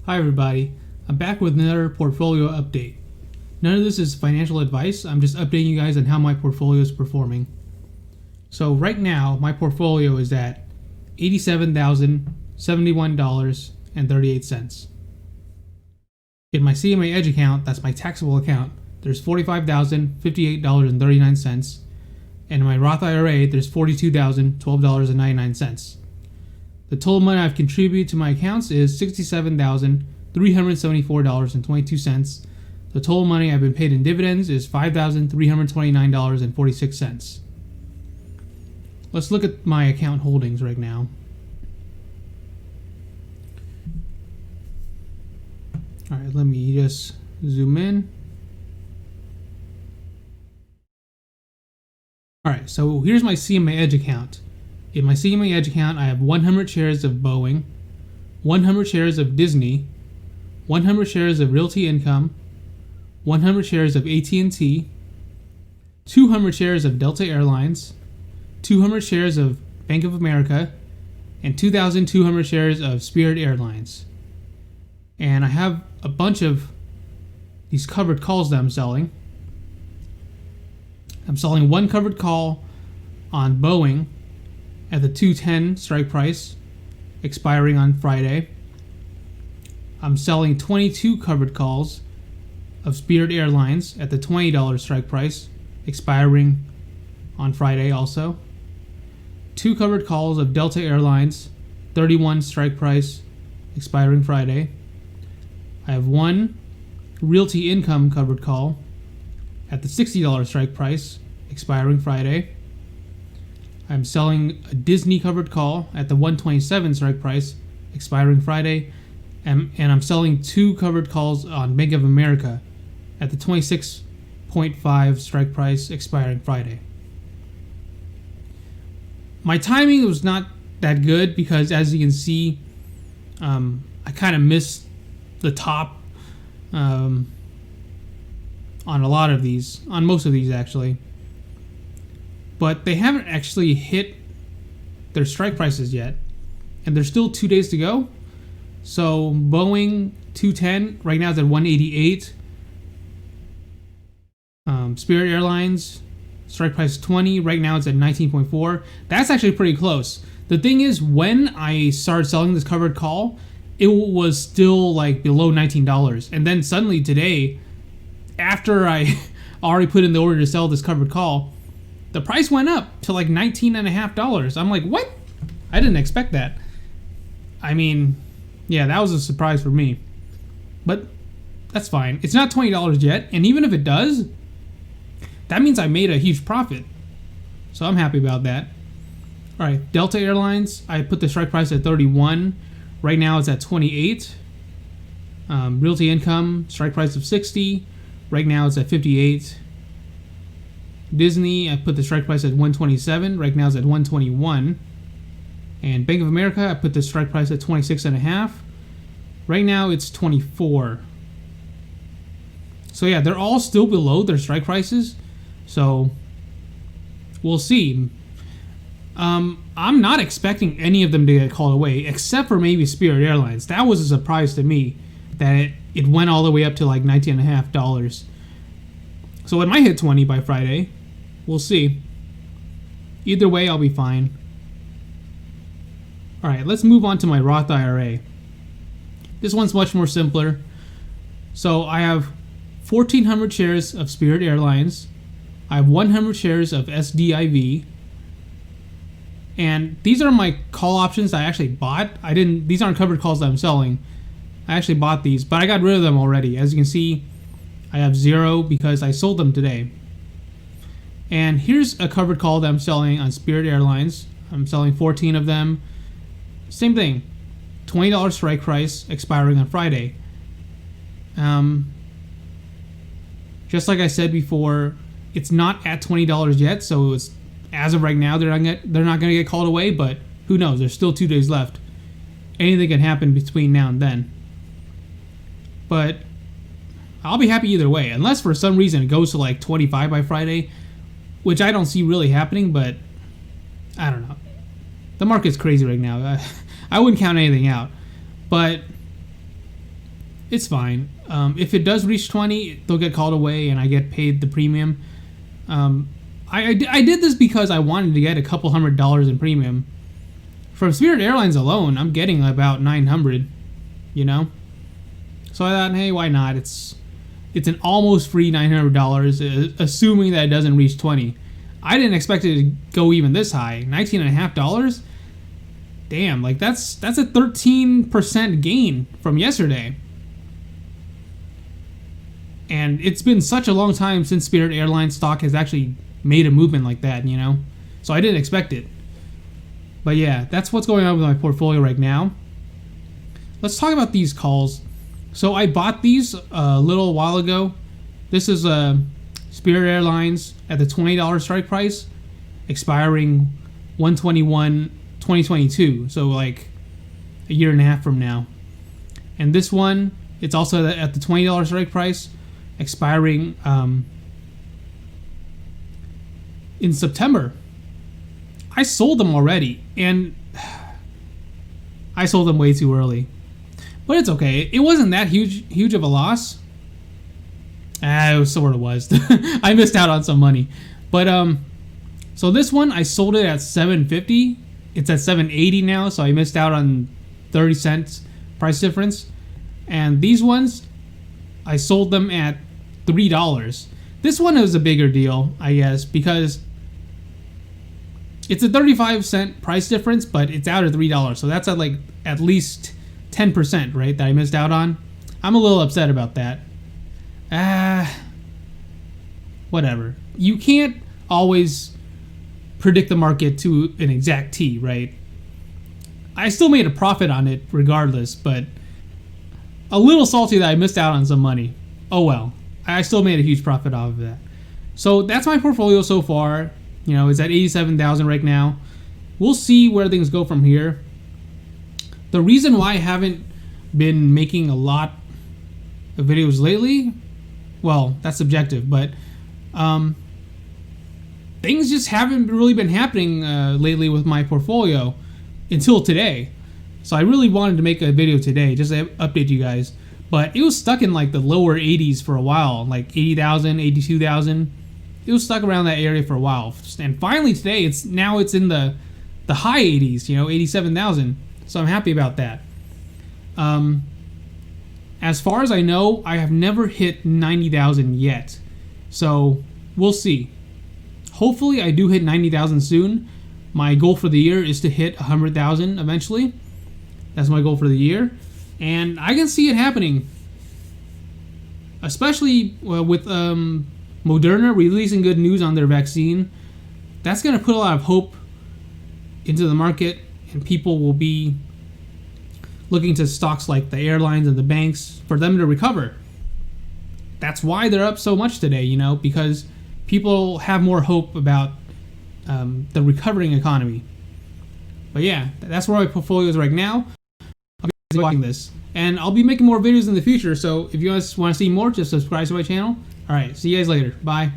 Hi everybody, I'm back with another portfolio update. None of this is financial advice, I'm just updating you guys on how my portfolio is performing. So right now, my portfolio is at $87,071.38. In my CMA Edge account, that's my taxable account, there's $45,058.39, and in my Roth IRA, there's $42,012.99. The total money I've contributed to my accounts is $67,374.22. The total money I've been paid in dividends is $5,329.46. Let's look at my account holdings right now. Alright, let me just zoom in. Alright, so here's my CMA Edge account. In my CMA Edge account, I have 100 shares of Boeing, 100 shares of Disney, 100 shares of Realty Income, 100 shares of AT&T, 200 shares of Delta Airlines, 200 shares of Bank of America, and 2,200 shares of Spirit Airlines. And I have a bunch of these covered calls that I'm selling. I'm selling one covered call on Boeing at the 210 strike price, expiring on Friday. I'm selling 22 covered calls of Spirit Airlines at the $20 strike price, expiring on Friday also. 2 covered calls of Delta Airlines, 31 strike price, expiring Friday. I have 1 Realty Income covered call at the $60 strike price, expiring Friday. I'm selling a Disney covered call at the $127 strike price, expiring Friday, and I'm selling 2 covered calls on Bank of America at the 26.5 strike price, expiring Friday. My timing was not that good because, as you can see, I kind of missed the top on a lot of these, on most of these actually. But they haven't actually hit their strike prices yet, and there's still 2 days to go. So Boeing 210 right now is at 188. Spirit Airlines strike price 20 right now it's at 19.4. That's actually pretty close. The thing is, when I started selling this covered call, it was still like below $19, and then suddenly today, after I already put in the order to sell this covered call, the price went up to like $19.50. I'm like, what? I didn't expect that. I mean, yeah, that was a surprise for me. But that's fine. It's not $20 yet, and even if it does, that means I made a huge profit. So I'm happy about that. All right, Delta Airlines, I put the strike price at 31. Right now it's at 28. Realty Income, strike price of 60. Right now it's at 58. Disney, I put the strike price at 127. Right now it's at 121. And Bank of America, I put the strike price at 26.5. Right now it's 24. So yeah, they're all still below their strike prices. So we'll see. I'm not expecting any of them to get called away, except for maybe Spirit Airlines. That was a surprise to me that it went all the way up to like $19.50. So it might hit 20 by Friday. We'll see. Either way, I'll be fine. Alright, let's move on to my Roth IRA. This one's much more simpler. So I have 1,400 shares of Spirit Airlines. I have 100 shares of SDIV. And these are my call options I actually bought. These aren't covered calls that I'm selling. I actually bought these, but I got rid of them already. As you can see, I have 0 because I sold them today. And here's a covered call that I'm selling on Spirit Airlines. I'm selling 14 of them. Same thing, $20 strike price, expiring on Friday. Just like I said before, it's not at $20 yet, so it's, as of right now, they're not going to get called away, but who knows? There's still 2 days left. Anything can happen between now and then. But I'll be happy either way, unless for some reason it goes to like 25 by Friday, which I don't see really happening, but I don't know. The market's crazy right now. I wouldn't count anything out. But It's fine. If it does reach 20, they'll get called away and I get paid the premium. I did this because I wanted to get a couple $100 in premium. From Spirit Airlines alone, I'm getting about $900, you know? So I thought, hey, why not? It's an almost free $900, assuming that it doesn't reach 20. I didn't expect it to go even this high. $19.50? Damn, like that's a 13% gain from yesterday. And it's been such a long time since Spirit Airlines stock has actually made a movement like that, you know? So I didn't expect it. But yeah, that's what's going on with my portfolio right now. Let's talk about these calls. So I bought these a little while ago. This is Spirit Airlines at the $20 strike price, expiring 1/21/2022. So like a year and a half from now. And this one, it's also at the $20 strike price, expiring in September. I sold them already, and I sold them way too early. But it's okay. It wasn't that huge of a loss. It sort of was. I missed out on some money. But so this one I sold it at $7.50. It's at $7.80 now, so I missed out on 30 cents price difference. And these ones, I sold them at $3. This one was a bigger deal, I guess, because it's a 35-cent price difference, but it's out at $3. So that's at least 10%, right, that I missed out on. I'm a little upset about that. Whatever. You can't always predict the market to an exact T, right? I still made a profit on it regardless, but a little salty that I missed out on some money. Oh well. I still made a huge profit off of that. So that's my portfolio so far. You know, it's at 87,000 right now. We'll see where things go from here. The reason why I haven't been making a lot of videos lately, well, that's subjective, but things just haven't really been happening lately with my portfolio until today. So I really wanted to make a video today just to update you guys. But it was stuck in like the lower 80s for a while, like 80,000, 82,000. It was stuck around that area for a while. And finally today, it's in the high 80s, you know, 87,000. So I'm happy about that. As far as I know, I have never hit 90,000 yet. So we'll see. Hopefully I do hit 90,000 soon. My goal for the year is to hit 100,000 eventually. That's my goal for the year. And I can see it happening. Especially with Moderna releasing good news on their vaccine. That's going to put a lot of hope into the market, and people will be looking to stocks like the airlines and the banks for them to recover. That's why they're up so much today, you know, because people have more hope about the recovering economy. But yeah, that's where my portfolio is right now. I'll be watching this, and I'll be making more videos in the future. So if you guys want to see more, just subscribe to my channel. All right, see you guys later. Bye.